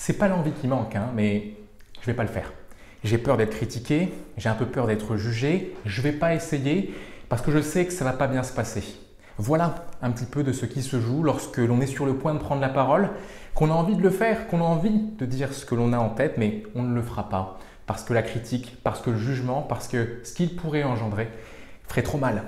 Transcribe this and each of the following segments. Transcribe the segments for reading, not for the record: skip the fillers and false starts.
C'est pas l'envie qui manque, hein, mais je vais pas le faire. J'ai peur d'être critiqué, j'ai un peu peur d'être jugé, je vais pas essayer parce que je sais que ça va pas bien se passer. Voilà un petit peu de ce qui se joue lorsque l'on est sur le point de prendre la parole, qu'on a envie de le faire, qu'on a envie de dire ce que l'on a en tête, mais on ne le fera pas parce que la critique, parce que le jugement, parce que ce qu'il pourrait engendrer ferait trop mal.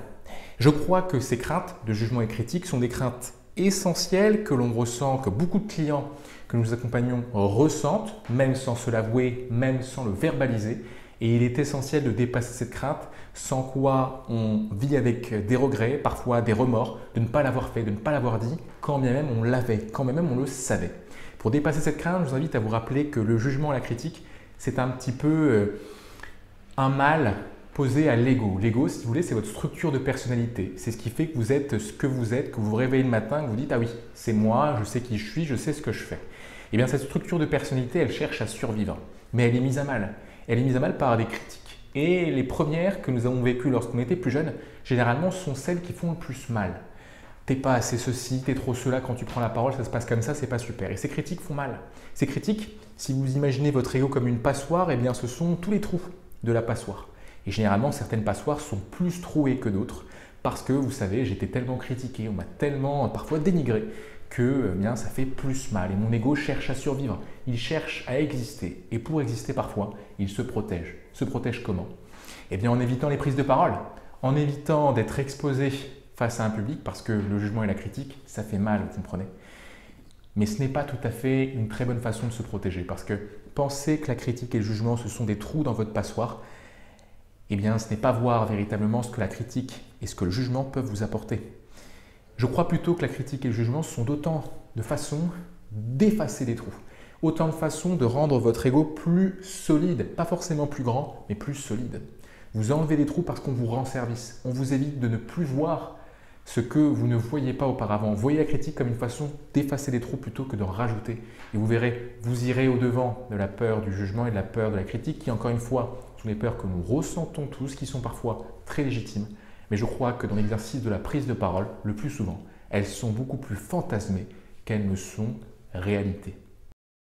Je crois que ces craintes de jugement et critique sont des craintes essentielles que l'on ressent, que beaucoup de clients que nous accompagnons ressentent, même sans se l'avouer, même sans le verbaliser. Et il est essentiel de dépasser cette crainte, sans quoi on vit avec des regrets, parfois des remords, de ne pas l'avoir fait, de ne pas l'avoir dit, quand bien même on l'avait, quand bien même on le savait. Pour dépasser cette crainte, je vous invite à vous rappeler que le jugement et la critique, c'est un petit peu un mal posé à l'ego. L'ego, si vous voulez, c'est votre structure de personnalité. C'est ce qui fait que vous êtes ce que vous êtes, que vous vous réveillez le matin, que vous dites « Ah oui, c'est moi, je sais qui je suis, je sais ce que je fais ». Eh bien, cette structure de personnalité, elle cherche à survivre, mais elle est mise à mal. Elle est mise à mal par des critiques. Et les premières que nous avons vécues lorsqu'on était plus jeune, généralement, sont celles qui font le plus mal. T'es pas assez ceci, t'es trop cela, quand tu prends la parole, ça se passe comme ça, c'est pas super. Et ces critiques font mal. Ces critiques, si vous imaginez votre ego comme une passoire, eh bien, ce sont tous les trous de la passoire. Et généralement, certaines passoires sont plus trouées que d'autres parce que, vous savez, j'étais tellement critiqué, on m'a tellement parfois dénigré que bien, ça fait plus mal. Et mon ego cherche à survivre, il cherche à exister. Et pour exister parfois, il se protège. Se protège comment? Eh bien, en évitant les prises de parole, en évitant d'être exposé face à un public, parce que le jugement et la critique, ça fait mal, vous comprenez. Mais ce n'est pas tout à fait une très bonne façon de se protéger, parce que penser que la critique et le jugement, ce sont des trous dans votre passoire, eh bien, ce n'est pas voir véritablement ce que la critique et ce que le jugement peuvent vous apporter. Je crois plutôt que la critique et le jugement sont autant de façons d'effacer des trous, autant de façons de rendre votre ego plus solide, pas forcément plus grand, mais plus solide. Vous enlevez des trous parce qu'on vous rend service, on vous évite de ne plus voir ce que vous ne voyiez pas auparavant. Voyez la critique comme une façon d'effacer des trous plutôt que d'en rajouter. Et vous verrez, vous irez au-devant de la peur du jugement et de la peur de la critique qui, encore une fois, sont des peurs que nous ressentons tous, qui sont parfois très légitimes. Mais je crois que dans l'exercice de la prise de parole, le plus souvent, elles sont beaucoup plus fantasmées qu'elles ne sont réalité.